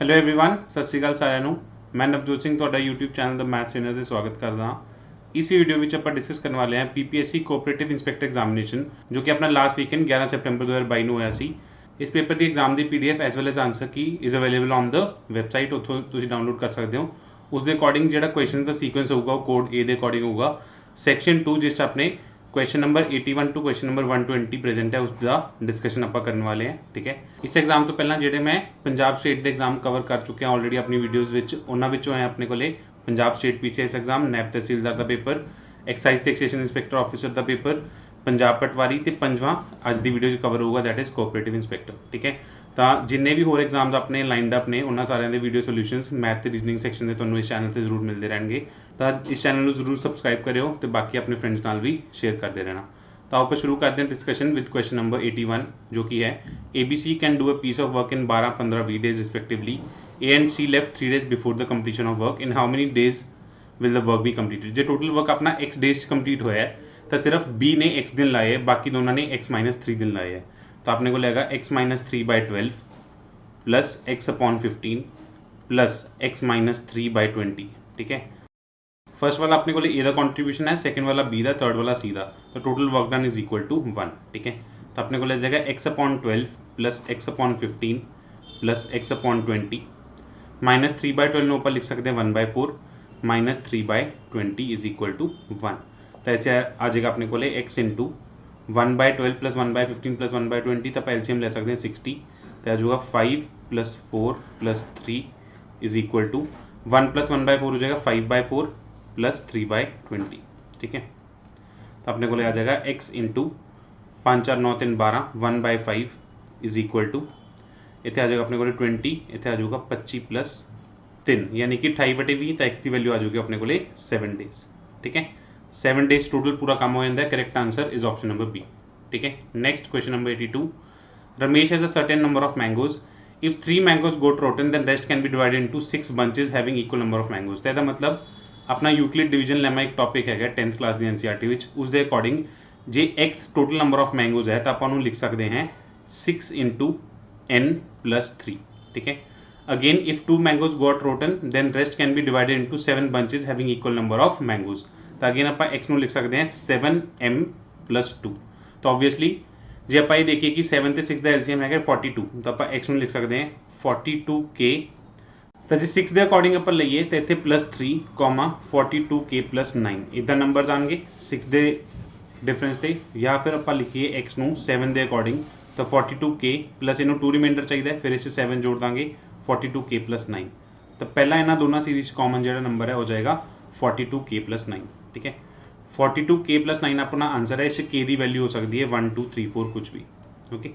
Hello everyone, ਸਤਿ ਸ਼੍ਰੀ ਅਕਾਲ ਸਾਰਿਆਂ ਨੂੰ। ਮੈਂ ਨਵਜੋਤ ਸਿੰਘ ਤੁਹਾਡਾ YouTube ਚੈਨਲ ਦਾ ਮੈਥ ਚੈਨਲ 'ਤੇ ਸਵਾਗਤ ਕਰਦਾ ਹਾਂ। ਇਸ ਵੀਡੀਓ ਵਿੱਚ ਆਪਾਂ ਡਿਸਕਸ ਕਰਨ ਵਾਲੇ ਹਾਂ PPSC ਕੋਆਪਰੇਟਿਵ ਇੰਸਪੈਕਟਰ ਐਗਜ਼ਾਮੀਨੇਸ਼ਨ ਜੋ ਕਿ ਆਪਣਾ ਲਾਸਟ ਵੀਕਐਂਡ 11 ਸਤੰਬਰ 2022 ਨੂੰ ਹੋਇਆ ਸੀ। ਇਸ paper the exam the PDF as well as answer Ki is available on the website, ਉੱਥੋਂ ਤੁਸੀਂ ਡਾਊਨਲੋਡ ਕਰ ਸਕਦੇ ਹੋ। ਉਸ ਦੇ ਅਕੋਰਡਿੰਗ ਜਿਹੜਾ ਕੁਐਸਚਨ ਦਾ ਸੀਕੁਐਂਸ ਹੋਊਗਾ ਉਹ ਕੋਡ A ਦੇ ਅਕੋਰਡਿੰਗ ਹੋਊਗਾ। ਸੈਕਸ਼ਨ 2 ਜਿਸ 'ਚ ਆਪਣੇ question number 81 to question number 120 present है उसका डिस्कशन आप करने वाले हैं। ठीक है, इस एग्जाम तो पहला जेडे मैं पंजाब स्टेट के एग्जाम कवर कर चुके हैं ऑलरेडी अपनी वीडियोज़ विच, उन्हां विचों है अपने कोले पंजाब स्टेट PCS एग्जाम, नैब तहसीलदार का paper, excise taxation inspector officer का पेपर, पंजाब पटवारी ते पंजवां अज की वीडियो कवर होगा दैट इज़ कोऑपरेटिव इंस्पैक्टर। ठीक है, तो जिन्ने भी होर एग्जाम्स अपने लाइनड अप ने उन्होंने सारे वीडियो सोल्यूशनस मैथ ते रीजनिंग सैक्शन के तुहानूं इस चैनल पर जरूर मिलते रहेंगे। तो इस चैनल को जरूर सबसक्राइब करो तो बाकी अपने फ्रेंड्स नाल भी शेयर करते रहना। तो आप शुरू करते हैं डिस्कशन विद क्वेश्चन नंबर 81 जो कि है ABC can do a piece of work in 12, 15, 20 days respectively. A and C left 3 days before the completion of work. In how many days will the work be completed. जो total work अपना X days complete होया है तो सिर्फ B ने X दिन लाए है, बाकी दोनों ने X-3 दिन लाए है। तो आपने को लगेगा X-3/12 plus X/15 plus X-3/20। ठीक है, फर्स्ट वाला अपने को ए का कॉन्ट्रीब्यूशन है, सेकंड वाला B का, थर्ड वाला C का। तो total work done is equal to 1। ठीक है, तो अपने को लग जाएगा X/12 plus X/15 plus X/20 minus 3/12 में ऊपर लिख सकते हैं 1/4 माइनस 3/20 इज इक्वल टू 1। तो ऐसे आ जाएगा अपने को X इंटू 1/12 प्लस 1/15 प्लस 1/20। तो आप LCM ले सकते हैं 60। तो आ जाएगा 5 plus 4 plus 3 is equal to 1 plus 1/4 हो जाएगा 5/4 प्लस 3/20। ठीक है, तो अपने को आ जाएगा X into 5 4 9 3 12 1/5 is equal to इतने आ जाएगा अपने को 20, इतने आ जाएगा 25 प्लस 3 यानी कि 28/20। तो X की वैल्यू आ जाएगी अपने को 7 डेज। ठीक है, 7 डेज टोटल पूरा काम हो जाता है। Correct answer is option number B। ठीक है, next question number 82। Ramesh has a certain number of mangoes. If 3 mangoes got rotten then rest can be divided into 6 bunches having equal number of mangoes. तो इसका मतलब अपना Euclid division lemma एक टॉपिक है 10th class की NCERT विच, उसके according जे X total number of mangoes है तो आप लिख सकते हैं 6 इंटू N प्लस 3। ठीक है, again if 2 mangoes got rotten then rest can be divided into 7 bunches having equal number of mangoes. तो अगेन आप X लिख सकते हैं 7M प्लस 2। तो ऑब्वियसली जे आप ये देखिए कि 7 ते 6 का LCM है 42। तो आप X लिख सकते हैं 42K। तो जी 6 के अकॉर्डिंग आप लीए तो इतने +3, 42K प्लस 9 इदा नंबर आएंगे 6 के डिफरेंस से। या फिर आप लिखिए X नू 7 के अकॉर्डिंग तो 42K प्लस इनू 2 रिमाइंडर चाहिए, फिर इसे 7 जोड़ देंगे 42K प्लस 9। तो पहला इन्होंने दोनों सीरीज कॉमन जो नंबर है हो जाएगा 42K प्लस 9। ठीक है, 42K प्लस 9 अपना आंसर है। इस K की वैल्यू हो सकती है 1 2 3 4 कुछ भी। ओके,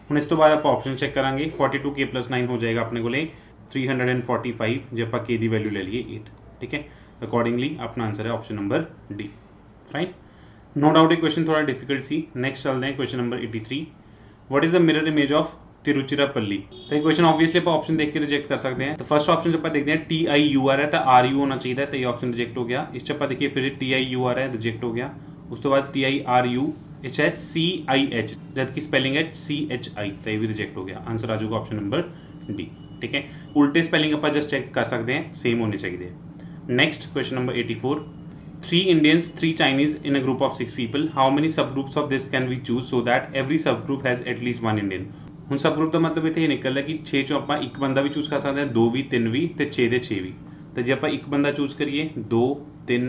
हम इस तो बाद आप ऑप्शन चेक करेंगे 42K प्लस 9 हो जाएगा अपने को 345 जो आप K की वैल्यू ले लिए 8। ठीक है, अकॉर्डिंगली अपना आंसर है option number D। Fine, no doubt ये क्वेश्चन थोड़ा डिफिकल्ट सी। नेक्स्ट चलते हैं question number 83। What is the mirror image of Tiruchirappalli. तो ये क्वेश्चन ऑब्वियसली आप ऑप्शन देख के रिजेक्ट कर सकते हैं। तो फर्स्ट ऑप्शन जब आप देखते हैं TIUR है तो RU होना चाहिए, तो ये ऑप्शन रिजेक्ट हो गया। इस चप्पा देखिए फिर TIUR है, रिजेक्ट हो गया। उस तो बाद TIRU इस है CIH जबकि स्पेलिंग है CHI, तो ये भी रिजेक्ट हो गया। आंसर आ जाएगा ऑप्शन नंबर D। ठीक है, उल्टे स्पेलिंग आप जस्ट चेक कर सकते हैं, सेम होने चाहिए। Next question number 84। 3 Indians 3 Chinese in a group of 6 people. How many subgroups of this can we choose so that every subgroup has at least 1 Indian। ਹੁਣ सब ग्रुप का मतलब इतने निकल है कि 6 चो आप एक बंदा भी चूज कर सकते हैं, 2 भी, 3 भी, तो 6 के 6 भी। तो जो आप एक बंदा चूज करिए 2 3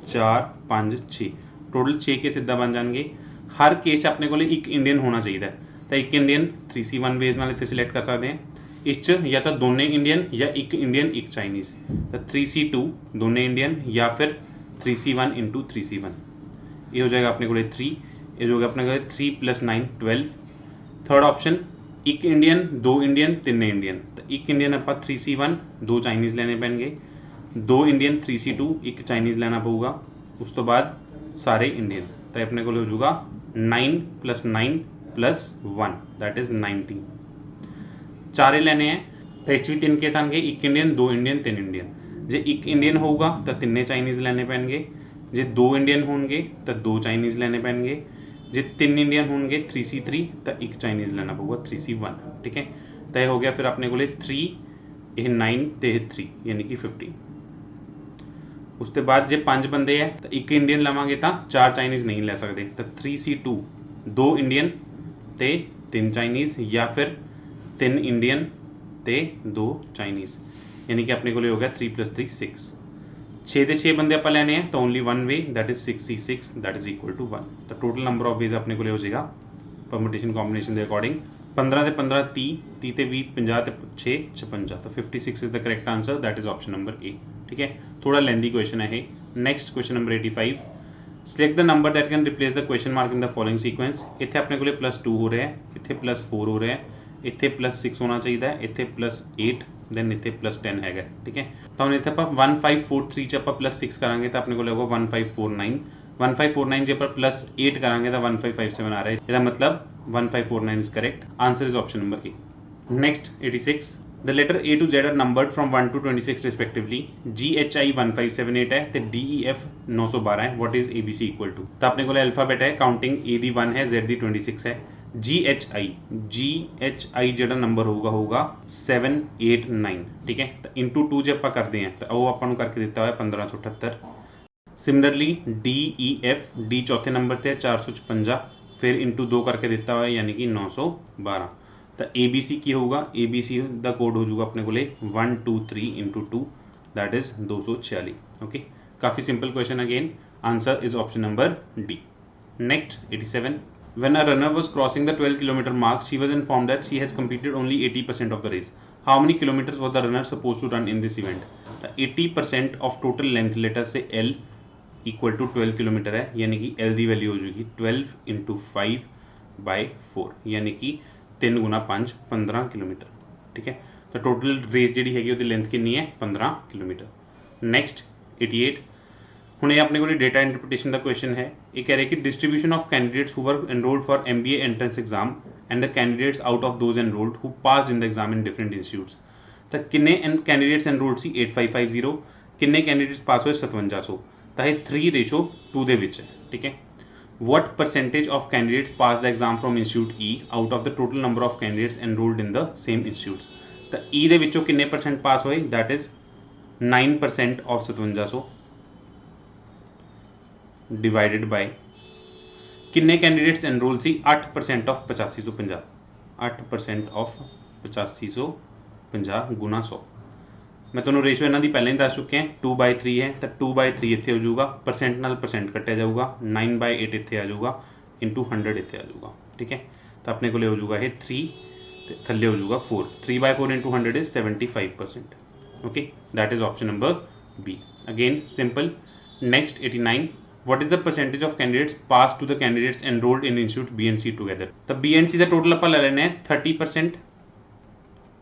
4 5 6 टोटल 6 के सीधा बन जाएंगे। हर केस अपने को एक इंडियन होना चाहिए, तो एक इंडियन 3C1 वेज नाल इत्थे सिलेक्ट कर सकते हैं। इस या तो दोनों इंडियन या एक इंडियन एक चाइनीज़। तो 3C2 दोनों इंडियन या फिर 3C1 इंटू 3C1 ये हो जाएगा अपने को 3। ये हो गया अपने को 3 + 9 12। थर्ड ऑप्शन एक इंडियन 2 इंडियन 3 इंडियन। तो एक इंडियन आप 3C1 2 चाइनीज़ लेने पैणगे, 2 इंडियन 3C2 एक चाइनीज़ लेना पऊगा। उस तो बाद सारे इंडियन। तो अपने को हो जाएगा 9 + 9 + 1 दैट इज 19। चारे लेने हैं तो इस भी 3 केस आएंगे, एक इंडियन 2 इंडियन 3 इंडियन। जे एक इंडियन होगा तो 3 चाइनीज़ लेने पैणगे, जे 2 इंडियन होंगे तो 2 चाइनीज़ लेने पैणगे, जे 3 इंडियन होंगे 3C3 तो एक चाइनीज़ लेना पऊगा 3C1। ठीक है, तो यह हो गया फिर अपने को 3 ਇਹ 9 ਤੇ ਇਹ 3 यानी कि 15। उसके बाद जे 5 बंदे है तो एक इंडियन लवांगे तो 4 चाइनीज़ नहीं ले सकते, तो 3C2 2 इंडियन ते 3 चाइनीज़ या फिर 3 इंडियन ते 2 चाइनीज़, यानी कि अपने को हो गया 3 + 3 6। 6 ਦੇ 6 ਬੰਦੇ ਆਪਾਂ ਲੈਣੇ हैं तो only one way that is 6C6 that is equal to 1। तो टोटल नंबर ऑफ वेज अपने को हो जाएगा परमुटेशन कॉम्बिनेशन के अकॉर्डिंग 15 ਤੇ 15 30, 30 ਤੇ 20 50 ਤੇ 6 56, तो 56 is the correct answer that is option number A. ठीक है, थोड़ा लेंदी क्वेश्चन है। Next question number 85, select the number that can replace the question mark in the following sequence. इतने अपने को +2 हो रहा है, इतने +4 हो रहा है, इतने +6 होना चाहिए, इतने +8 दैन इतने +10 है। ठीक है, तो हम इतने आप 1543 च आप +6 करांगे तो अपने को होगा 1549, 1549 जे पर +8 करांगे तो 1557 आ रहा है, इसका मतलब 1549 is correct. Answer is option number A. Next 86, the letter A to Z are numbered from 1 to 26 respectively. GHI 1578 है तो DEF 912 है। What is ABC equal to, तो अपने को अल्फाबेट है, काउंटिंग A दी 1 है, Z दी 26 है। GHI जो नंबर होगा 789। ठीक है, तो इंटू 2 जो आप करते हैं तो वो अपन करके दिता हुआ है 1578। सिमिलरली DEF डी चौथे नंबर पर 456, फिर इंटू 2 करके दिता हुआ है यानी कि 912। तो ABC की होगा, ABC का कोड हो जाएगा अपने को 123 × 2 दैट इज 246। ओके, काफ़ी simple question again. Answer is option number D. Next 87, when a runner was crossing the 12 kilometer mark, she was informed that she has completed only 80% of the race. How many kilometers was the runner supposed to run in this event? The 80% of total length, letter से L equal to 12 kilometre है, यानी कि L दी value हो जाएगी 12 × 5/4, यानी कि 3 × 5 15 kilometre. ठीक है, तो टोटल रेस जी हैगी उसकी लेंथ कितनी है 15 किलोमीटर। नेक्स्ट 88, हूँ ये अपने को डेटा इंटरप्रिटेशन का क्वेश्चन है। ये कह रहे हैं कि distribution of candidates who were enrolled for MBA entrance exam and the candidates out of those enrolled who passed in the exam in different institutes. तो किन्ने कैंडिडेट्स एनरोल्ड सी 8550, किन्ने कैंडिडेट्स पास हुए 5700, तो ये 3:2 ਦੇ ਵਿੱਚ है। ठीक है, what percentage of candidates pass the exam from institute E out of the total number of candidates enrolled in the same institutes। तो E ਦੇ ਵਿੱਚੋਂ किन्ने % पास होए, that is 9% of 5700 divided by किन्ने कैंडिडेट्स एनरोल सी 8% of 8550, 8% of 8550 गुना 100। मैं तुम्हें रेशो इन्हों की पहले ही दस चुके हैं, 2/3 है तो 2/3 इतने हो जाऊगा, परसेंट नाल परसेंट कट्टिया जाऊगा, 9/8 इतने आ जाऊगा, इंटू 100 इतने आ जाऊगा। ठीक है, तो अपने को हो जाऊगा ये 3 थले हो जाऊगा 4, 3/4 × 100 is 75%। Okay, that is option number B. Again simple. Next 89, what is the percentage of candidates passed to the candidates enrolled in institute B and C together। तो B and C का टोटल आप ले लेने 30%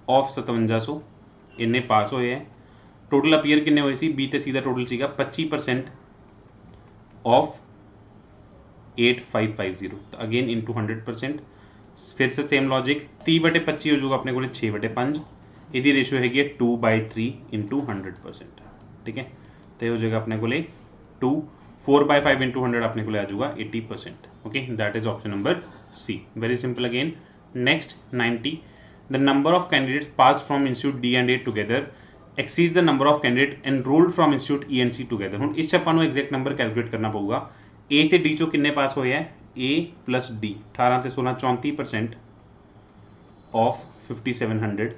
of 5700 इन्ने पास होए हैं। Total appear किन्ने होए सी, B ते C का टोटल सीगा 25% ऑफ 8550, तो अगेन इंटू 100%। फिर से सेम लॉजिक, 30/25 हो जाएगा अपने को 6/5, यदि रेशियो हैगी 2/3 × 100%। ठीक है, तो हो जाएगा अपने को 2, 4/5 × 100 अपने को आ जाऊगा 80%। Okay, that is option number C. Very simple again. Next 90, the number of candidates pass from institute D and A together exceeds the number of candidate enrolled from institute E and C together. हुण इस आपां नूं exact number calculate करना पऊगा। A ते D चों किन्ने पास होए है, A + D 18 ते 16 34% ऑफ 5700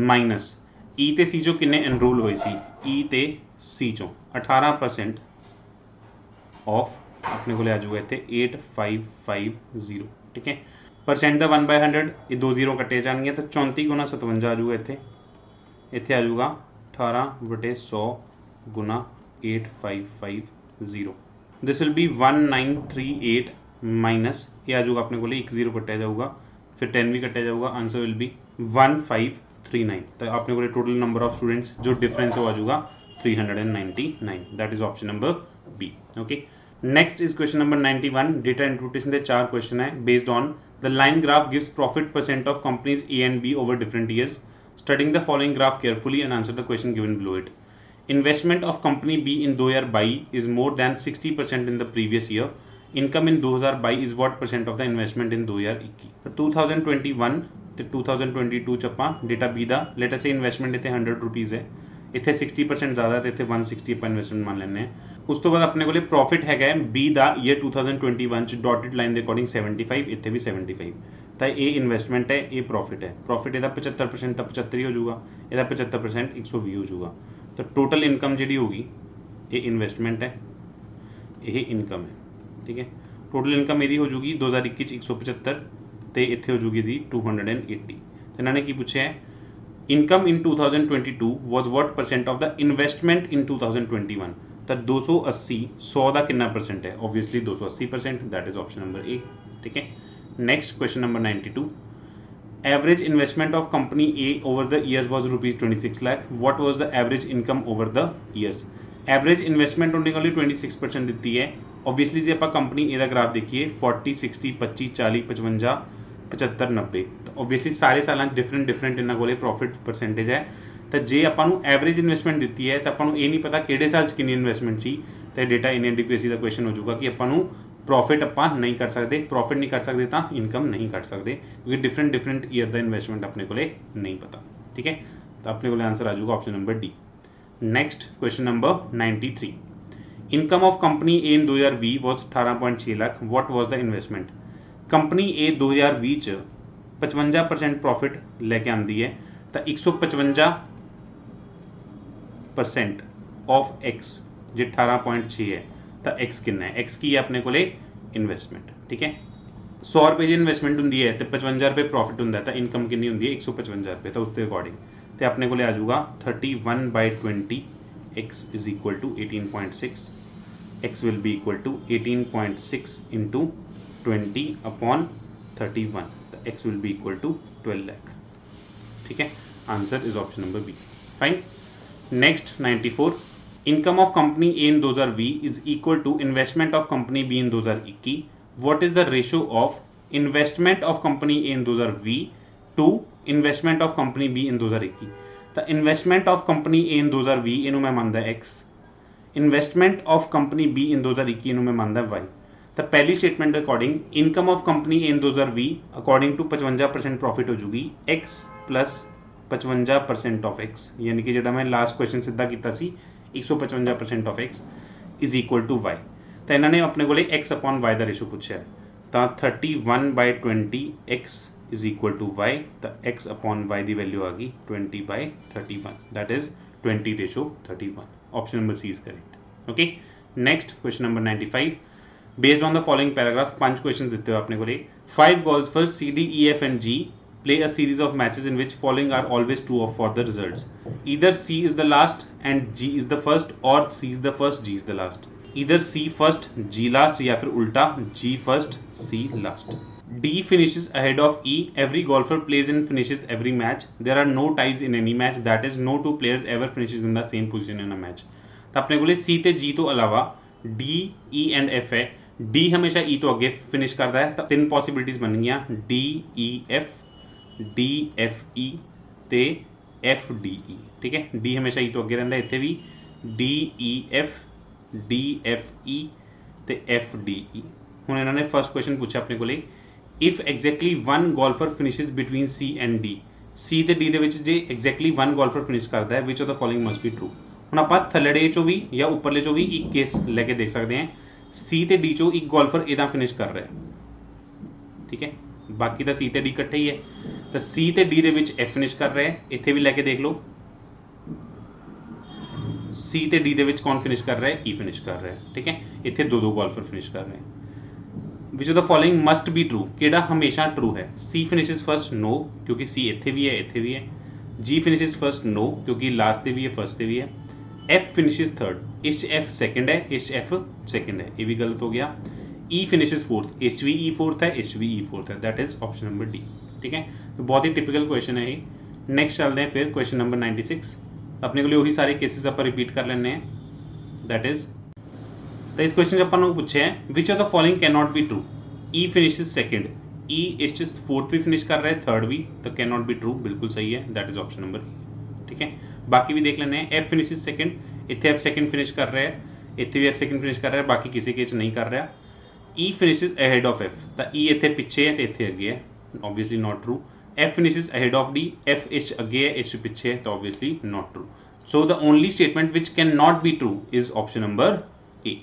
माइनस E ते C चों किन्ने एनरोल होए सी, E ते C चों 18% ऑफ अपने को आ जाऊगा इतने 8550। ठीक है, परसेंट का 1/100 ये 2 0 कट्टे जाएंगे तो 34 × 57 आ जाऊगा इतने, इतने आ जाऊगा 18/100 × 8550। दिस विल बी 1938 माइनस ये आ जाऊगा अपने को 1 0 कट्टा जाऊगा, फिर 10 भी कट्टा जाऊगा, आंसर विल बी 1539। तो अपने को टोटल नंबर ऑफ स्टूडेंट्स जो डिफरेंस हो आ जाऊगा 399, that is option number B. Okay, next is question number 91। Data interpretation के 4 क्वेश्चन है। Based on the line graph gives profit % of companies A and B over different years. Studying the following graph carefully and answer the question given below it. Investment of company B in 2022 is more than 60% in the previous year. Income in 2022 is what % of the investment in 2021? 2021 तो 2022 च ਆਪਾਂ data B ਦਾ let us से investment इतने 100 rupees है, इतने 60% ज़्यादा तो इतने 160 ਆਪਾਂ इन्वेस्टमेंट मान ਲੈਂਦੇ हैं। उस तो बाद अपने को प्रॉफिट है B ਦਾ ईयर 2021 च डॉटेड लाइन के अकॉर्डिंग 75, इतने भी 75, तो ये इन्वेस्टमेंट है, ये प्रॉफिट है। प्रॉफिट ਇਹਦਾ 75% तो 75 ही हो जाऊगा, ਇਹਦਾ 75% 120 हो जाऊगा। तो टोटल इनकम जी होगी, ये इन्वेस्टमेंट है, ये इनकम है, ठीक है। टोटल इनकम यदि हो जाएगी 2021 175 तो इतने हो जाएगी दी 280। तो इन्होंने की पूछा है income in 2022 was what percent of the investment इन 2021। तो 280 100 का कितना परसेंट है, obviously 280%, that is option number A, ठीक है। Next question number 92, average investment of company A over the years was ₹26 lakh, what was the average income over the years. Average investment उन्होंने वाली 26% दी है। Obviously जी आप कंपनी ए का graph देखिए 40 60 25 40 55 75 90, तो obviously सारे साल डिफरेंट इन्होंने को प्रॉफिट परसेंटेज है। तो जे आपू एवरेज इन्वेस्टमेंट दी है तो आपू ये नहीं पता कि साल कितनी इन्वेस्टमेंट सी, तो डेटा इंडियन DPSC का क्वेश्चन हो जाऊगा कि आपू प्रॉफिट आप नहीं कर सकते, प्रॉफिट नहीं कर सकते तो इनकम नहीं कर सकते, क्योंकि डिफरेंट ईयर का इन्वेस्टमेंट अपने को नहीं पता, ठीक है। तो अपने को आंसर आ जाऊगा option number D. Next question number 93, income of company A in 2020 was 18.6 lakh, what was the investment. Company A 2020 च 55% प्रॉफिट लैके आती है, तो 155% ऑफ एक्स जो 18.6 है, तो एक्स कितना है, एक्स की है अपने को इन्वेस्टमेंट, ठीक है। 100 रुपये जो इन्वेस्टमेंट होंगी है तो 55 रुपये प्रॉफिट होंगे, तो इनकम कितनी होंगी है 155 रुपये, तो उसके अकॉर्डिंग तो अपने को आ जाऊगा 31/20 x is equal to 18.6, x will be equal to 18.6 into 20/31, तो x will be equal to 12 lakh, ठीक है। Answer is option number B, fine. Next 94, income of company A in 2020 is equal to investment of company B in 2021, what is the ratio of investment of company A in 2020 to investment of company B in 2021। तो investment of company A in 2020 इनू मैं मानता X, investment of company B in 2021 इनू मैं मानता Y. तो पहली statement के according income of company A in 2020 according to 55% profit हो जाएगी एक्स प्लस 55% ऑफ एक्स, यानी कि जो मैं लास्ट क्वेश्चन सीधा किया 155% of X is equal to Y. तो इन्होंने अपने को एक्स अपॉन वाई का रेशो पूछा है, तो 31/20 X is equal to Y, तो एक्स अपॉन वाई की वैल्यू आ गई 20/31, that is 20:31। Option number C is correct, okay. Next question number 95, based on the following paragraph 5 question देते हो अपने को 5 golfers C D E F and G play a series of matches in which following are always true of for the results. Either C is the last and G is the first, or C is the first, G is the last. Either C first, G last, या फिर उल्टा G first, C last. D finishes ahead of E. Every golfer plays and finishes every match. There are no ties in any match. That is, no two players ever finishes in the same position in a match. तो अपने को C ते G तो अलावा D, E and F है। D हमेशा E तो आगे फिनिश करता है, तो 3 पॉसिबिलिटीज बन गई D E F, D F E ते F D E, ठीक है। D हमेशा E तो अगे रहता है, इतने भी D E F, D F E ते F D E। हुण इन्होंने फर्स्ट क्वेश्चन पूछा अपने को if exactly 1 golfer finishes between C and D, C ते D दे विच जे एग्जैक्टली 1 गोल्फर फिनिश करता है, विच of the following must be true. हुण आपां थल्लड़े चो भी या उपरले चो भी एक केस लैके देख सकते हैं, C ते D चो एक गोल्फर इदा फिनिश कर रहा है, ठीक है। बाकी तो C ते D इकट्ठे ही है, तो C ते D दे विच F फिनिश कर रहा है, इत्थे भी लैके देख लो C ते D दे विच कौन फिनिश कर रहा है, E फिनिश कर रहा है, ठीक है। इत्थे 2 गोल्फर फिनिश कर रहे हैं। विच of the following must be true, केड़ा हमेशा ट्रू है। C फिनिशेस फर्स्ट, नो, क्योंकि C इत्थे भी है, इत्थे भी है। G फिनिशेस फर्स्ट, नो, क्योंकि लास्ट ते भी है, फर्स्ट ते भी है। F फिनिशेस थर्ड, इस F सेकंड है, इस F सेकंड है, ये भी गलत हो गया। E फिनिशेस फोर्थ, इस भी E फोर्थ है, इस भी E फोर्थ है, that is option number D, ठीक है। तो बहुत ही टिपिकल क्वेश्चन है ये। नेक्स्ट चलते हैं फिर क्वेश्चन नंबर 96। अपने को वही सारे केसेस आप रिपीट कर लेने हैं, दैट इज तो इस क्वेश्चन अपन पूछे हैं विच of the following can not be true. E finishes second, E इस फोर्थ भी फिनिश कर रहा है, थर्ड भी, तो कैन नॉट बी ट्रू, बिल्कुल सही है, that is option number A, ठीक है। बाकी भी देख लेने हैं। F फिनिशेस सेकंड, इतने F सेकंड फिनिश कर रहा है, इतने भी F सेकंड फिनिश कर रहा है, बाकी किसी केस नहीं कर रहा। E finishes ahead of F, तो E इतने पिछे है तो इतने अगे है, obviously not true. F finishes ahead of D, F H अगे है, H पीछे है, तो obviously not true. So the only statement which cannot be true is option number A.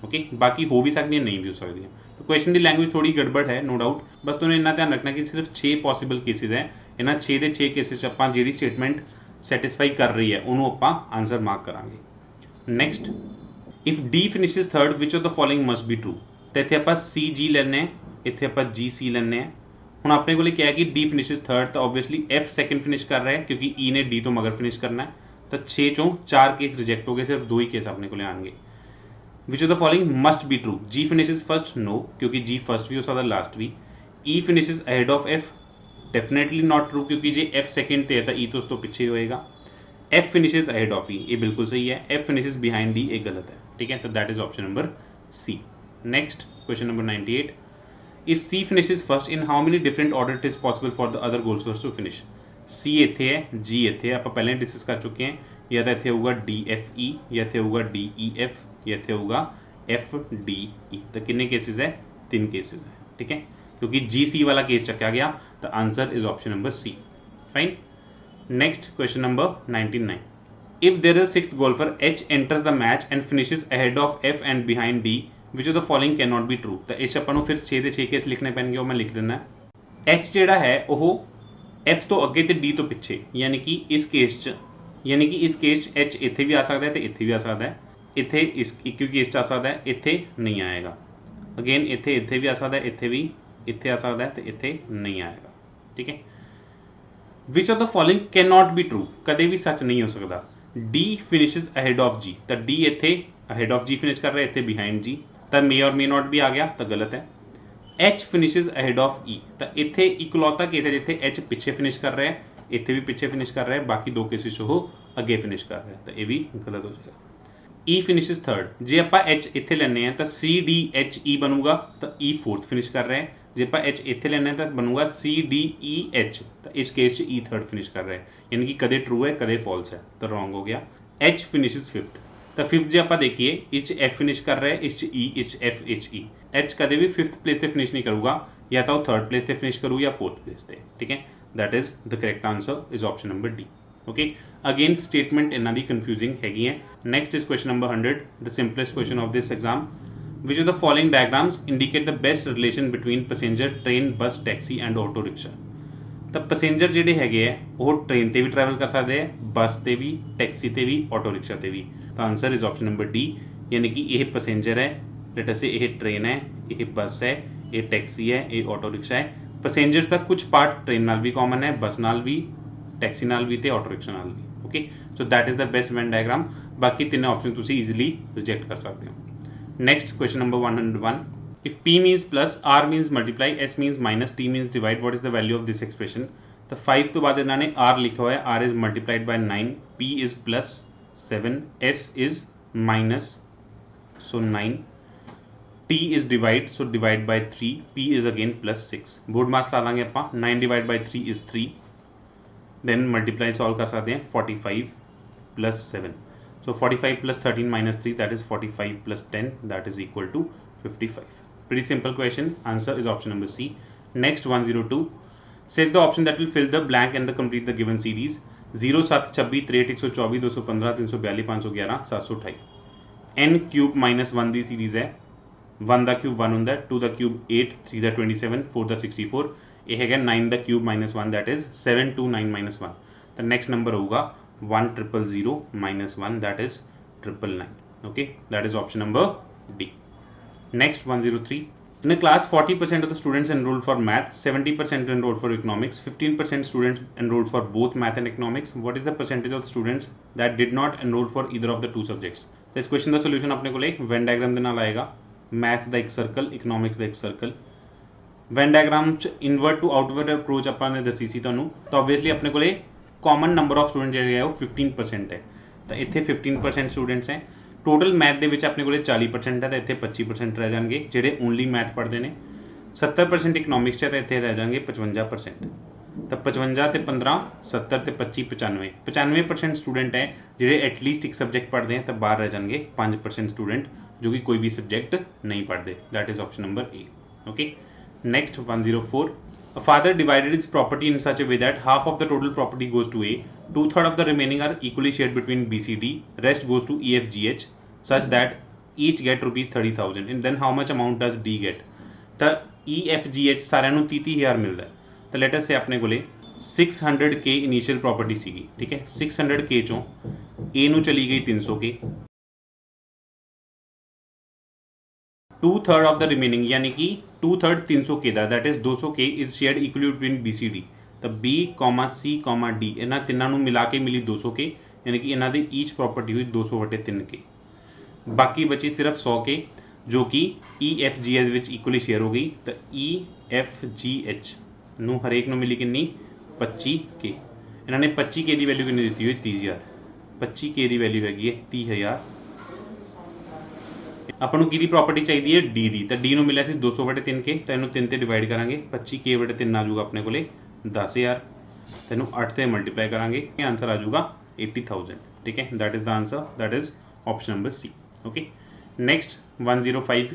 Okay, बाकी हो भी सकती है, नहीं भी हो सकती है। तो क्वेश्चन की लैंग्वेज थोड़ी गड़बड़ है, नो डाउट, बस तुमने इन्ना ध्यान रखना कि सिर्फ 6 पॉसिबल केसेस हैं, इन्हां 6 ਦੇ 6 केसेस ਆਪਾਂ ਜਿਹੜੀ स्टेटमेंट सैटिस्फाई कर रही है ਉਹਨੂੰ ਆਪਾਂ आंसर मार्क करांगे। Next, if D finishes third which of the following must be true. तो इत्थे ਆਪਾਂ C G ਲੈਣੇ ਆ, ਇੱਥੇ ਆਪਾਂ G C ਲੈਣੇ ਆ। ਹੁਣ ਆਪਣੇ ਕੋਲੇ क्या है कि D finishes थर्ड, तो ऑब्वियसली F सेकंड फिनिश कर रहा है क्योंकि E ने D तो मगर फिनिश करना है, तो 6 चों 4 केस रिजेक्ट हो गए, सिर्फ 2 ही केस अपने को आएंगे। Which of the following must be true. G finishes first, no, क्योंकि G फर्स्ट भी हो सकता लास्ट भी। E finishes ahead of F, definitely not true, क्योंकि जे F सेकंड पे है तो E तो उस तो पीछे होएगा। F finishes ahead of E, ये बिल्कुल सही है। F finishes behind D, ये गलत है, ठीक है, तो that is option number C। Next question number 98, if C finishes first, in how many different order it is possible for the other goal source to finish। C ਇੱਥੇ ਹੈ, G ਇੱਥੇ ਹੈ, ਆਪਾਂ ਪਹਿਲਾਂ डिस्कस कर चुके हैं, या तो ਇੱਥੇ होगा D F E, या ਇੱਥੇ होगा D E F, या ਇੱਥੇ होगा F D E। तो कितने केसेस है? 3 केसेस है, ठीक है, क्योंकि G C वाला केस चक्या गया, तो answer is option number C। Fine. Next question number 99, if there is sixth golfer, H enters the match and finishes ahead of F and behind D, which of the following cannot be true। तो इस अपन फिर 6 ਦੇ 6 case लिखने पैणगे, वो मैं लिख देना। H ਜਿਹੜਾ है वो F तो अगे तो D तो पिछे, यानी कि इस केस च H इत्थे भी आ सकता है तो इत्थे भी आ सकता है, इत्थे इस एक केस च आ सकता है, इत्थे नहीं आएगा। अगेन इत्थे भी आ सकता है, इत्थे भी इत्थे आ सकता है, तो इत्थे नहीं आएगा, ठीक है। विच of the following can not be true, कदे भी सच नहीं हो सकता। D finishes ahead of G, तो D इत्थे ahead of G फिनिश कर रहा है, इत्थे behind G, तो मे और मे नॉट भी आ गया, तो गलत है। H finishes ahead of E, तो इत्थे इकलौता केस है जिथे H पिछे फिनिश कर रहा है, इत्थे भी पिछे फिनिश कर रहा है, बाकी 2 केसेस वो अगे फिनिश कर रहा है, तो ये भी गलत हो जाएगा। E finishes थर्ड, जे आप H इत्थे लेने हैं तो C D H E बनूगा, तो E फोर्थ फिनिश कर रहे हैं। जे आप H इत्थे लेने हैं तो बनूगा C D E H, तो इस केस E थर्ड फिनिश कर रहे हैं, यानी कि कदे ट्रू है कदे फॉल्स है, तो रॉन्ग हो गया। H finishes फिफ्थ, तो फिफ्थ जो आप देखिए इच F फिनिश कर रहे हैं, etch E etch F etch E, H कदे भी फिफ्थ प्लेस पे फिनिश नहीं करूँगा, या तो थर्ड प्लेस पे फिनिश करूँ या फोर्थ प्लेस पे, ठीक है। That is the correct answer is option number D. Okay, again statement इन्हों की कन्फ्यूजिंग हैगी है। Next is question number 100, the simplest question of this exam. Which of the following diagrams indicate the best relation between passenger, train, बस, taxi and auto rickshaw. तो passenger जोड़े है वो train से भी ट्रैवल कर सकते हैं, बस से भी, टैक्सी से भी, ऑटो रिक्शा से भी, तो answer is option number D. यानी कि यह पैसेंजर है, लेट अस से यह ट्रेन है, यह बस है, ये टैक्सी है, ये ऑटो रिक्शा है। पैसेंजर्स का कुछ पार्ट ट्रेन नाल भी कॉमन है, बस नाल भी, टैक्सी नाल भी, ऑटो रिक्शा नाल भी। Okay, so that is the best Venn diagram. बाकी तीनों ऑप्शन तुम ईजिली रिजेक्ट कर सकते हो। Next question number 101, if P means plus, R means multiply, S means minus, T means divide, what is the value of this expression। तो 5 तो बाद इन्होंने R लिखा हुआ है, R is multiplied by 9, P is plus 7, S is minus, so 9, T is divide, so divide by 3, P is again plus 6। Board मास ला लांगे अपा, 9 divide by 3 is 3, then multiply solve कर सकते हैं, 45 plus 7, so 45 plus 13 minus 3, that is 45 plus 10, that is equal to 55। Pretty simple question, answer is option number C। Next 102, select the option that will fill the blank and complete the given series। 0 7 26 63 124 215 342 511 728। n cube minus 1 the series है, 1 the cube 1 होंगे, 2 the cube 8, 3 the 27, 4 the 64, यह है 9 the cube minus 1, that is 7 2 9 minus 1। तो next number होगा 1 0 0 minus 1, that is 999। Okay, that is option number D. Next 103, in a class 40% of the students enrolled for math, 70% enrolled for economics, 15% students enrolled for both math and economics। What is the percentage of the students that did not enroll for either of the two subjects। तो इस question का solution अपने को एक Venn diagram के नाल आएगा, maths का एक सर्कल, इकोनॉमिक्स का एक सर्कल। वेन डायग्राम च इनवर्ट टू आउटवर्ड अप्रोच अपने दसी सी तुहानूं, तो ऑब्वियसली अपने को कॉमन नंबर ऑफ स्टूडेंट जिहड़े है वो 15% है, तो इत्थे 15% स्टूडेंट्स हैं। टोटल मैथ के अपने को 40% है, तो इतने 25% रह जाएंगे जोड़े ओनली मैथ पढ़ते हैं। 70% इकनॉमिक्स है, तो इतने रह जाएंगे 55%। तो 55 ते 15 70 ते 25 95% स्टूडेंट है जोड़े एटलीस्ट एक सबजैक्ट पढ़ते हैं, तो बाहर रह जाएंगे 5% स्टूडेंट जो कि कोई भी सबजैक्ट नहीं पढ़ते। That is option number A. Okay, next 104, A father divided his property in such a way that half of the total property goes to A, 2/3 of the remaining are equally shared between B, C, D, rest goes to E, F, G, H, such that each get rupees 30,000. And then how much amount does D get? तो E, F, G, H सारे ਨੂੰ 30,000 मिलता है। तो let us से अपने कोले 600K initial property सीगी, ठीक है। 600K चों A ਨੂੰ चली गई 300K, 2/3 ऑफ द रिमेनिंग यानी कि 2/3 300K the, that is 200K is shared equally between B, C, D। तो B, C, D ਇਹਨਾਂ ਤਿੰਨਾਂ ਨੂੰ ਮਿਲਾ ਕੇ ਮਿਲੀ 200K, यानी कि ਇਹਨਾਂ ਦੀ ਈਚ ਪ੍ਰੋਪਰਟੀ ਹੋਈ 200/3K। बाकी बची सिर्फ 100K जो कि E, F, G, H ਵਿੱਚ ਇਕੁਅਲੀ ਸ਼ੇਅਰ ਹੋ ਗਈ। तो E, F, G, H ਨੂੰ ਹਰੇਕ ਨੂੰ ਮਿਲੀ ਕਿੰਨੀ 25K। ਇਹਨਾਂ ਨੇ 25K ਦੀ ਵੈਲਿਊ ਕਿੰਨੀ ਦਿੱਤੀ ਹੋਈ 30,000। 25K ਦੀ ਵੈਲਿਊ ਹੈਗੀ ਹੈ 30,000। ਆਪਾਂ ਨੂੰ ਕਿਹਦੀ ਪ੍ਰੋਪਰਟੀ ਚਾਹੀਦੀ ਹੈ D ਦੀ। ਤਾਂ D ਨੂੰ ਮਿਲਿਆ ਸੀ 200/3K, ਤਾਂ ਇਹਨੂੰ 3 ਤੇ ਡਿਵਾਈਡ ਕਰਾਂਗੇ 25K/3 ਆ ਜਾਊਗਾ ਆਪਣੇ ਕੋਲੇ 10,000। ਤੈਨੂੰ 8 ਤੇ ਮਲਟੀਪਲਾਈ ਕਰਾਂਗੇ, ਇਹ ਆਨਸਰ ਆ ਜਾਊਗਾ 80,000, ਠੀਕ ਹੈ। That is the answer, that is option number C। Okay, next 105.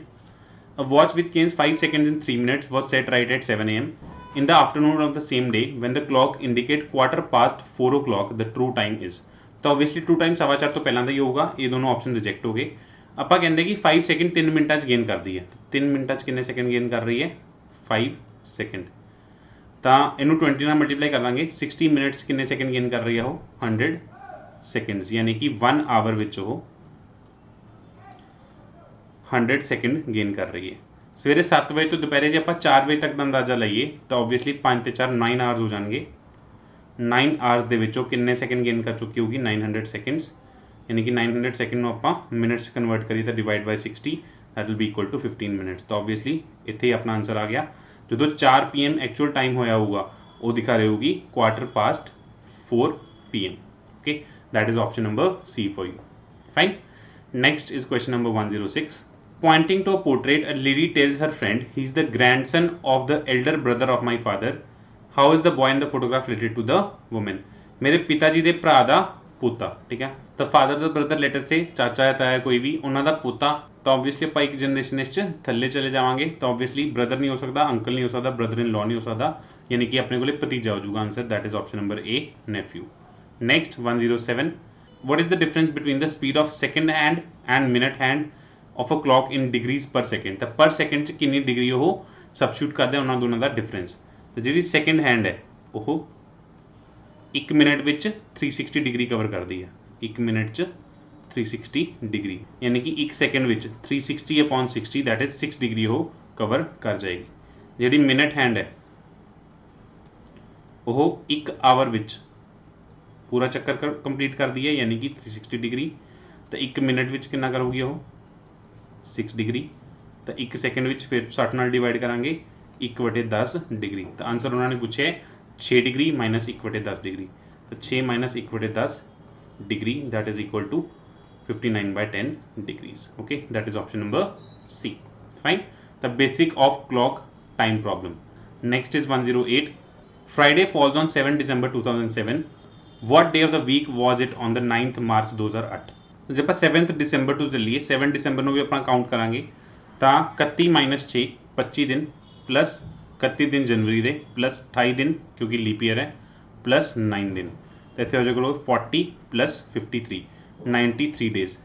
A watch which gains 5 seconds in 3 minutes was set right at 7 AM in the afternoon of the same day when the clock indicate 4:15 o'clock the true time is। तो obviously true time 4:15 ਤੋਂ ਪਹਿਲਾਂ ਦਾ ਹੀ ਹੋਊਗਾ। ਇਹ ਦੋਨੋਂ option reject ਹੋ ਗਏ। ਆਪਾਂ ਕਹਿੰਦੇ ਕਿ 5 ਸੈਕਿੰਡ 3 ਮਿੰਟਾਂ 'ਚ ਗੇਨ ਕਰਦੀ ਹੈ। 3 ਮਿੰਟਾਂ 'ਚ ਕਿੰਨੇ ਸੈਕਿੰਡ ਗੇਨ ਕਰ ਰਹੀ ਹੈ 5 ਸੈਕਿੰਡ। ਤਾਂ ਇਹਨੂੰ 20 ਨਾਲ ਮਲਟੀਪਲਾਈ ਕਰ ਲਾਂਗੇ। 60 ਮਿੰਟਸ 'ਚ ਕਿੰਨੇ ਸੈਕਿੰਡ ਗੇਨ ਕਰ ਰਹੀ ਹੈ ਉਹ 100 ਸੈਕਿੰਡਸ, ਯਾਨੀ ਕਿ 1 ਆਵਰ ਵਿੱਚ ਉਹ 100 ਸੈਕਿੰਡ ਗੇਨ ਕਰ ਰਹੀ ਹੈ। ਸਵੇਰੇ 7 ਵਜੇ ਤੋਂ ਦੁਪਹਿਰੇ ਜੇ ਆਪਾਂ 4 ਵਜੇ ਤੱਕ ਦਾ ਅੰਦਾਜ਼ਾ ਲਈਏ ਤਾਂ ਓਬਵੀਅਸਲੀ 5 ਤੇ 4 9 ਆਵਰਸ ਹੋ ਜਾਣਗੇ। 9 ਆਵਰਸ ਦੇ ਵਿੱਚੋਂ ਕਿੰਨੇ ਸੈਕਿੰਡ ਗੇਨ ਕਰ ਚੁੱਕੀ ਹੋਊਗੀ 900 ਸੈਕਿੰਡਸ, यानी कि 900 ਸੈਕਿੰਡ ਨੂੰ ਆਪਾਂ ਮਿੰਟਸ ਕਨਵਰਟ ਕਰੀਏ ਤਾਂ divide by 60 that will be equal to 15 minutes. तो ऑब्वियसली ਇੱਥੇ ਹੀ ਆਪਣਾ ਆਨਸਰ ਆ ਗਿਆ। ਜਦੋਂ 4 PM ਐਕਚੁਅਲ ਟਾਈਮ ਹੋਇਆ ਹੋਊਗਾ ਉਹ ਦਿਖਾ ਰਹੀ ਹੋਊਗੀ 4:15 PM। Okay, that is option number C for you. Fine, next is question number 106। Pointing to a portrait, a lady tells her friend he is the grandson of the elder brother of my father. How is the boy in the photograph related to the woman? मेरे पिताजी ਦੇ ਭਰਾ ਦਾ ਪੁੱਤਾ, ठीक है। तो father ਦਾ brother letter से चाचा या ताया कोई भी ਉਹਨਾਂ ਦਾ ਪੁੱਤਾ। तो ऑब्वियसली ਆਪਾਂ ਇੱਕ ਜਨਰੇਸ਼ਨ ਇਸ 'ਚ ਥੱਲੇ ਚਲੇ ਜਾਵਾਂਗੇ। तो ऑब्वियसली ब्रदर नहीं हो सकता, अंकल नहीं हो सकता, ब्रदर इन लॉ नहीं हो सकता, यानी कि अपने को भतीजा हो जाऊगा answer. That is option number A, nephew. Next 107। what is the difference between the speed of second hand and minute hand of a clock in degrees per second? तो पर सेकंड 'ਚ कितनी डिग्री वो सबस्टिट्यूट करते हैं उन्होंने दोनों का डिफरेंस। तो जी सेकंड हैंड है वो 1 मिनट विच 360 डिग्री कवर कर दी है। 1 मिनट च 360 डिग्री, यानी कि 1 second which 360/60 that is 6 degree वो कवर कर जाएगी। जी मिनट हैंड है वो 1 आवर विच पूरा चक्कर कंप्लीट कर दी है, यानी कि 360 डिग्री। तो 1 मिनट विच कितना करूगी वो 6 डिग्री। तो 1 सेकंड विच फिर 60 नाल डिवाइड करांगे 1/10 डिग्री। तो आंसर उन्होंने पूछे 6 डिग्री माइनस 1/10 डिग्री। तो 6 minus 1/10 degree that is equal to 59/10 degrees. Okay, that is option number C। Fine, the basic of clock time problem. Next is 108। Friday falls on 7 December 2007। What day of the week was it on the 9 March 2008। जब आप 7 December तो चलिए 7 December ਨੂੰ ਵੀ ਆਪਾਂ count ਕਰਾਂਗੇ ਤਾਂ 31 - 6 25 दिन plus 31 दिन जनवरी ਦੇ प्लस 28 दिन क्योंकि लीप ईयर है प्लस 9 दिन। तो इतने हो जाएगा 40 प्लस 53 93 डेज,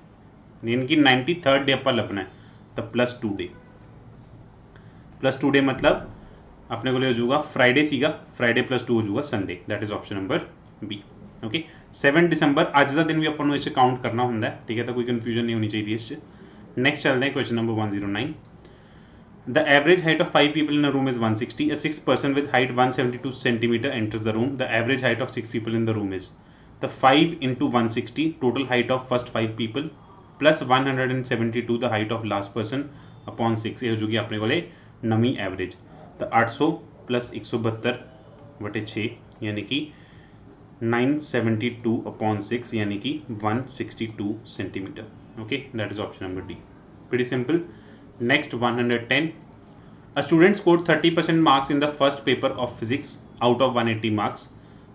यानी कि 93rd डे आप लभना है। तो प्लस 2 डे, प्लस 2 डे मतलब अपने को हो जाऊगा फ्राइडे सीगा, फ्राइडे प्लस 2 हो जाऊगा Sunday. That is option number B। Okay, 7 December अज का दिन भी अपन इस काउंट करना होंगे, ठीक है। तो कोई कन्फ्यूजन नहीं होनी चाहिए इस। नेक्स्ट चलते हैं question number 109। The average height of 5 people in a room is 160. A 6th person with height 172 centimeter enters the room. The average height of 6 people in the room is the 5 into 160 total height of first 5 people plus 172 the height of last person upon 6। ये हो जाएगी अपने को नमी average. तो 800 plus 172/6 यानी कि 972/6 यानी कि 162 centimetre. Okay, that is option number D। Pretty simple। Next 110। A student scored 30% marks in the first paper of physics out of 180 marks.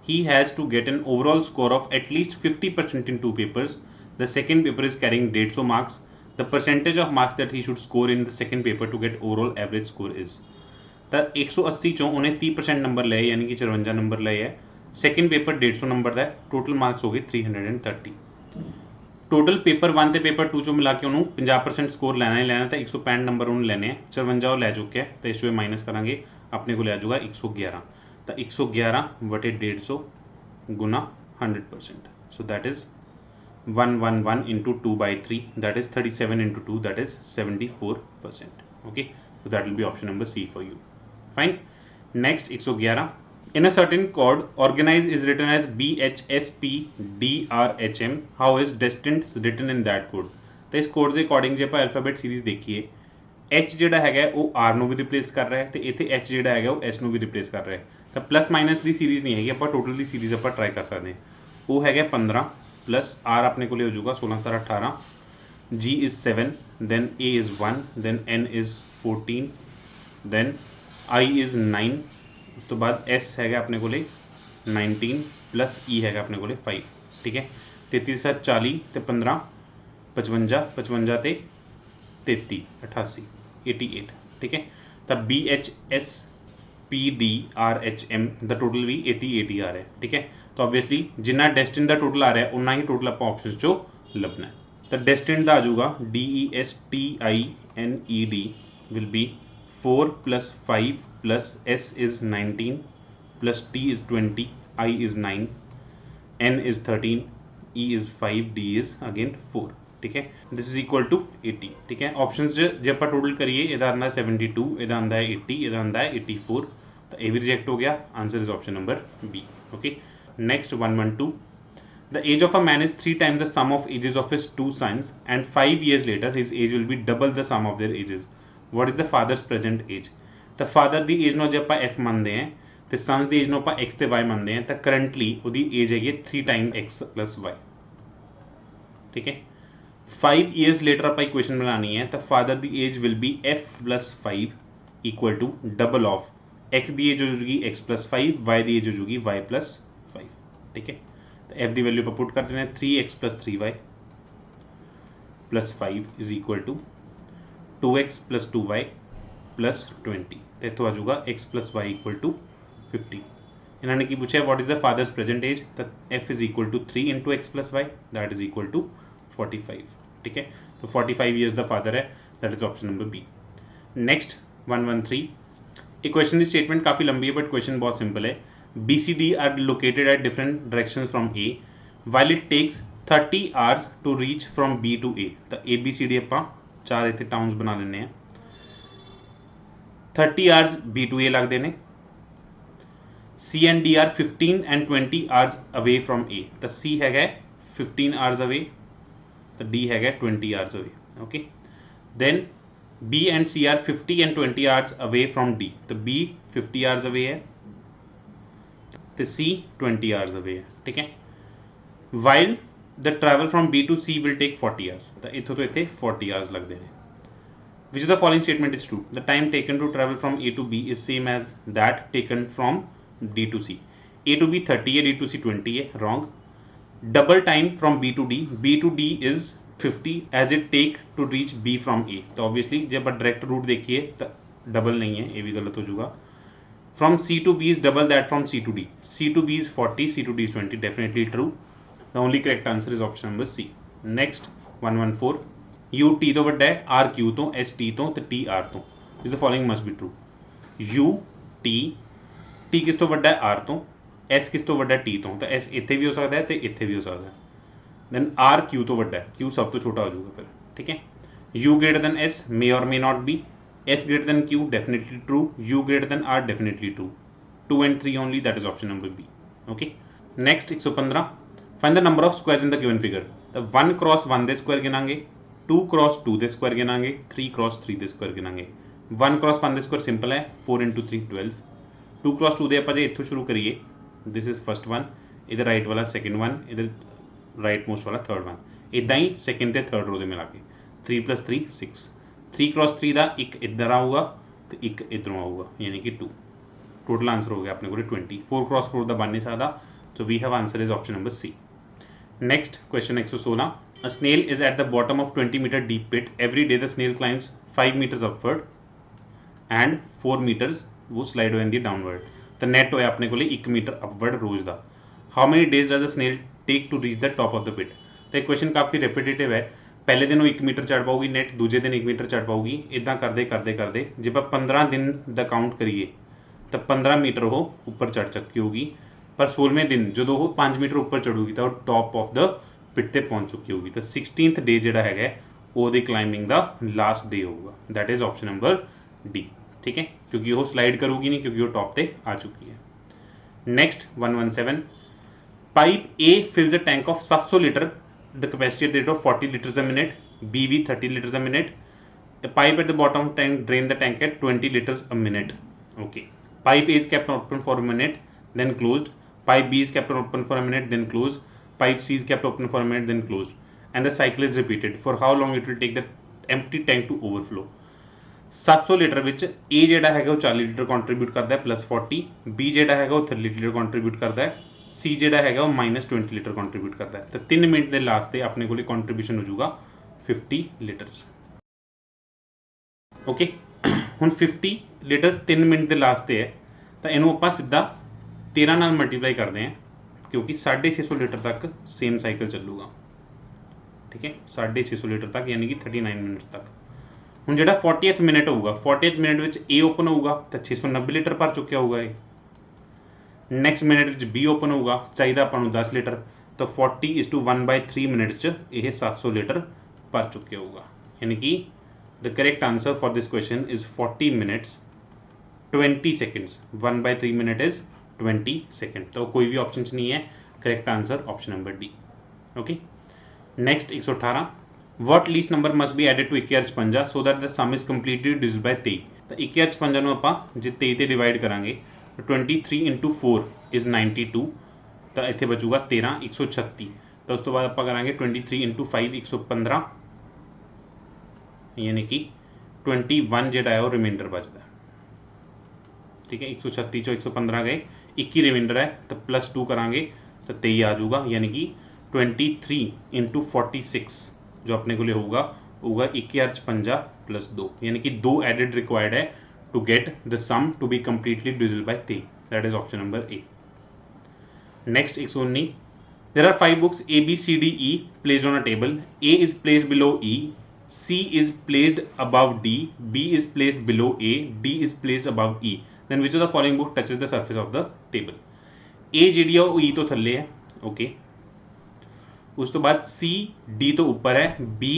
He has to get an overall score of at least 50% in 2 papers. The second paper is carrying 150 marks. The percentage of marks that he should score in the second paper to get overall average score is। तो 180 चों उन्हें 30% number लए यानी कि 54 number लए है। Second paper 150 number का है, टोटल मार्क्स हो गए 330। टोटल पेपर 1 ਤੇ पेपर 2 ਚੋਂ ਮਿਲਾ ਕੇ ਉਹਨੂੰ 50% ਸਕੋਰ ਲੈਣਾ ਹੀ ਲੈਣਾ, ਤਾਂ 165 ਨੰਬਰ ਉਹਨੂੰ ਲੈਣੇ ਆ। 54 ਉਹ ਲੈ ਚੁੱਕਿਆ ਤਾਂ ਇਸ ਚੋਂ ਮਾਈਨਸ ਕਰਾਂਗੇ, ਆਪਣੇ ਕੋਲ ਆ ਜਾਊਗਾ 111। ਤਾਂ 111 ਵਟੇ 150 ਗੁਣਾ 100%, ਸੋ that is 111 into 2 by 3, that is 37 into 2, that is 74%. Okay, so that will be option number C for you. Fine. Next 111, in a certain chord organize is written as BHSPDRHM, how is destined written in that chord? तो इस code के according जो ਆਪਾਂ alphabet series देखिए, H ਜਿਹੜਾ ਹੈਗਾ ਉਹ R ਨੂੰ ਵੀ ਰਿਪਲੇਸ ਕਰ ਰਿਹਾ ਹੈ ਤੇ ਇੱਥੇ H ਜਿਹੜਾ ਹੈਗਾ ਉਹ S ਨੂੰ ਵੀ ਰਿਪਲੇਸ ਕਰ ਰਿਹਾ ਹੈ। ਤਾਂ ਪਲੱਸ ਮਾਈਨਸ ਦੀ ਸੀਰੀਜ਼ ਨਹੀਂ ਹੈਗੀ, ਆਪਾਂ ਟੋਟਲ ਦੀ ਸੀਰੀਜ਼ ਆਪਾਂ ਟਰਾਈ ਕਰ ਸਕਦੇ ਹਾਂ। ਉਹ ਹੈਗਾ 15 प्लस R अपने को हो जाएगा 16 × 18, G is 7, then A is 1, then N is 14, then I is 9, उस तो बाद S है अपने को 19 प्लस E है अपने को 5। ठीक है, 33 × 40 तो 15, 55, 55 ते 33, 88, 88। ठीक है, तब BHSPDRHM द टोटल भी 80 80 आ रहा है। ठीक है, तो ऑब्वियसली जिन्ना डेस्टिन का टोटल आ रहा है उन्ना ही टोटल आप ऑप्शन चो लभना है। तो डेस्टिन का आ जाऊगा DESTINED will be 4 + 5 + S is 19 + T is 20, I is 9, N is 13, E is 5, D is again 4। ठीक है, दिस इज इक्वल टू 80। ठीक है, ऑप्शन जो आप टोटल करिए इहदा आंदा 72, इहदा आंदा 80, इहदा आंदा 84, तो ये भी रिजेक्ट हो गया। Answer is option number B. Okay, next 112, the age of a man is 3 times the sum of ages of his 2 sons and 5 years later his age will be double the sum of their ages. What is the father's present age? तो father की as ਨੂੰ ਜੇ ਆਪਾਂ f ਮੰਨਦੇ ਹਾਂ ਤੇ sons ਦੀ as ਨੂੰ ਆਪਾਂ x ਤੇ y ਮੰਨਦੇ ਹਾਂ, ਤਾਂ ਕਰੰਟਲੀ ਉਹਦੀ एज ਹੈਗੀ 3 टाइम्स x + y। ठीक है, 5 years later ਆਪਾਂ इक्वेशन बनानी है, तो फादर की age will be f + 5 equal to double of x की एज हो जाएगी x + 5, y की एज हो जाएगी y + 5। ठीक है, तो f की वैल्यू पर पुट कर देना 3x + 3y + 5 is equal to 2x + 2y + 20। तो इतों आ जाऊगा x + y = 50। इन्होंने की पूछा what is the father's present age, तो f is equal to 3 × x + y, that is equal to 45। ठीक है, तो 45 ईयर्स द फादर है, that is option number B. Next 113, एक क्वेश्चन की स्टेटमेंट काफ़ी लंबी है बट क्वेश्चन बहुत सिंपल है। BCD are located at different directions from A while it takes 30 hours to reach from B to A। तो ABCD ਆਪਾਂ ਚਾਰ ਇੱਥੇ ਟਾਊਨਸ ਬਣਾ ਲੈਂਦੇ ਆ। 30 hours B to A ਲੱਗਦੇ ਨੇ। C and D are 15 and 20 hours away from A। तो C ਹੈਗਾ 15 hours away, तो D हैगा 20 hours away। Okay, then B and C are 50 and 20 hours away from D। तो B 50 hours away है तो C 20 hours away है। ठीक है, while the travel from B to C will take 40 hours। तो इत्थों तो इत्थे 40 hours लगते हैं। Which of the following statement is true? The time taken to travel from A to B is same as that taken from D to C। A to B 30 है, D to C 20 है, wrong। Double time from B to D is 50 as it take to reach B from A। तो obviously जब आप direct route देखिए तो double नहीं है, ये भी गलत हो जाएगा। From C to B is double that from C to D। C to B is 40, C to D is 20, definitely true। The only correct answer is option number C। Next 114, U T तो ਵੱਡਾ है, R Q तो, S T तो, T R तो। The following must be true। U T किस तो ਵੱਡਾ है R तो, S किस तो ਵੱਡਾ है T तो, S ਇੱਥੇ भी हो सकता है तो ਇੱਥੇ भी हो सकता है। Then R Q तो ਵੱਡਾ है, Q सब तो छोटा हो जाएगा फिर। ठीक है, U greater than S may or may not be, S greater than Q definitely true, U greater than R definitely true। 2 and 3 only, that is option number B। Okay, next 115, find the number of squares in the given figure। तो 1 cross 1 दे square गिनांगे, 2 cross 2 दे square गिनांगे, 3 cross 3 दे square गिनांगे। 1 cross 1 दे square simple है, 4 × 3 12। 2 cross 2 दे आप जे इत्थों शुरू करिए, this is first one, इधर right वाला second one, इधर right most वाला थर्ड वन, इदा ही सेकंड ते थर्ड रो दे मिला के 3 + 3 6। 3 क्रॉस 3 का एक इधर आऊगा तो एक इधरों आऊगा यानी कि 2। टोटल आंसर हो गया अपने को 20। 4 क्रॉस 4 का बन नहीं सकता, so we have answer is option number C। Next question 116, a snail is at the bottom of 20-meter deep pit। Every day the snail climbs 5 meters upward and 4 meters वो slide हो जाती है downward. तो NAT होया अपने को 1 metre upward rose का। How many days does the snail take to reach the top of the pit. तो एक क्वेश्चन काफ़ी रिपीटेटिव है। पहले दिन वो 1 मीटर चढ़ पाऊगी नैट, दूजे दिन 1 मीटर चढ़ पाऊगी, इदा करते करते करते जब आप 15 दिन का काउंट करिए तो 15 मीटर वो उपर चढ़ चुकी होगी। पर 16वें दिन जो वो 5 मीटर उपर चढ़ूगी तो टॉप ऑफ द पिट ते पहुंच चुकी होगी। तो 16th डे जोड़ा है वो क्लाइंबिंग का लास्ट डे होगा। That is option number D. ठीक है, क्योंकि वो स्लाइड करूगी नहीं, क्योंकि वो टॉप पे आ चुकी है। Next 117, pipe A fills a tank of 700 litres, the capacity rate of 40 litres a minute, B V 30 litres a minute, a pipe at the bottom tank drain the tank at 20 liters a minute. Okay, pipe A is kept open for a minute then closed, pipe B is kept open for a minute then closed, pipe C is kept open for a minute then closed, and the cycle is repeated. For how long it will take the empty tank to overflow? 700 litre which A जेड़ा है वो 40 litre contribute करता है plus 40, B जेड़ा है वो 30 litre contribute करता है, C जेड़ा है वो -20 लीटर कंट्रीब्यूट करता है। तो 3 मिनट के लास्ट से अपने को कंट्रीब्यूशन हो जाऊगा 50 लीटरस। ओके, हुण 50 लीटरस 3 मिनट के लास्ट से है तो इनू आप सीधा 13 नाल मल्टीप्लाई करते हैं, क्योंकि 650 लीटर तक सेम साइकिल चलूगा। ठीक है, 650 लीटर तक यानी कि 39 मिनट्स तक। हुण जिहड़ा 40th मिनट होगा, 40th मिनट में ए ओपन होगा तो 690 लीटर भर चुकिया होगा ये। नैक्सट मिनट में बी ओपन होगा, चाहिए अपन 10 लीटर, तो 40:1/3 मिनट ये 700 लीटर भर चुकिया होगा। यानी कि the correct answer for this question is 40 minutes 20 seconds. 1/3 minute is 20 second. तो कोई भी ऑप्शन नहीं है, correct answer option number D. Okay, next 118, what least number must be added to 2156 so that the sum is completely डिविज्ड by 23। तो 2156 आप जो 23 से डिवाइड करांगे तो 23 × 4 इज 92, तो इतने बचूगा 13, 136। तो उस तो बाद आप करांगे 23 × 5 115, यानी कि 21 जो है वो रिमाइंडर बचता है। ठीक है, 136 चो 115 गए, 21 रिमाइंडर है तो +2 करांगे तो 23 आ जाऊगा। यानी कि 23 × 46 जो अपने को लिए होगा 2156 + 2, यानी कि 2 एडेड रिक्वायर्ड है to get the sum to be completely divisible by 3। That is option number A. Next 119, there are 5 books A B C D E placed on a table, A is placed below E, C is placed above D, B is placed below A, D is placed above E. Then which of the following book touches the surface of the table? A जी है वो E तो थल्ले है, okay. उस तो बाद C D तो ऊपर है, B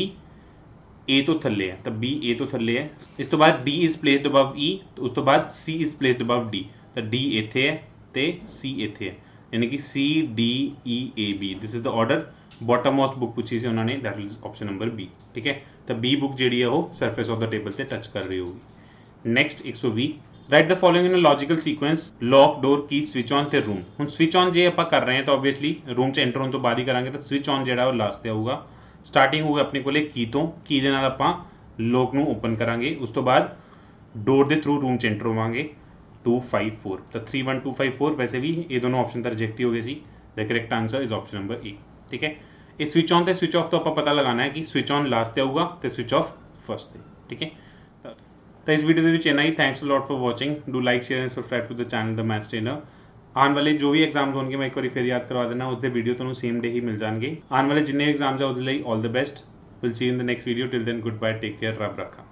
A तो थल्ले है, तो B A तो थल्ले है। इस तो बाद D is placed above E, तो उस तो बाद C is placed above D, तो D इत्थे है ते C इत्थे है, यानी कि C D E A B। This is the order. Bottom most book पूछी सी उन्होंने, that is option number B. ठीक है, तो बी बुक जी है वो सरफेस ऑफ द टेबल से टच कर रही होगी। Next 120, write the following in a logical sequence, lock door की स्विच ऑन ते रूम। हुण स्विच ऑन जे आप कर रहे हैं तो ऑब्वियसली रूम च एंटर होने तो बाद ही करांगे, तो स्विच ऑन जो लास्ट होगा। स्टार्टिंग होगी अपने को की तो की दे नाल आपां लॉक नूं ओपन करांगे, उस तो बाद डोर के थ्रू रूम च एंटर होवांगे 254। तो 31254 वैसे भी ये दोनों ऑप्शन तो रिजेक्ट ही हो गए सी। The correct answer is option number A. ठीक है, ये स्विच ऑन ते स्विच ऑफ तो आप पता लगाना है कि स्विच ऑन लास्ट ते आऊगा तो स्विच ऑफ फर्स्ट ते। ठीक है, तो इस वीडियो के इन्ना ही। Thanks lot for watching. Do like share and subscribe to the channel the maths trainer. आने वाले जो भी एग्जाम्स होंगे मैं एक बार फिर याद करवा देना, उसके वीडियो तो सेम डे ही मिल जाएंगे। आने वाले जिन्ने एग्जाम्स है उसके लिए all the best. Will see in the next video. Till then goodbye, take care, रब रखा।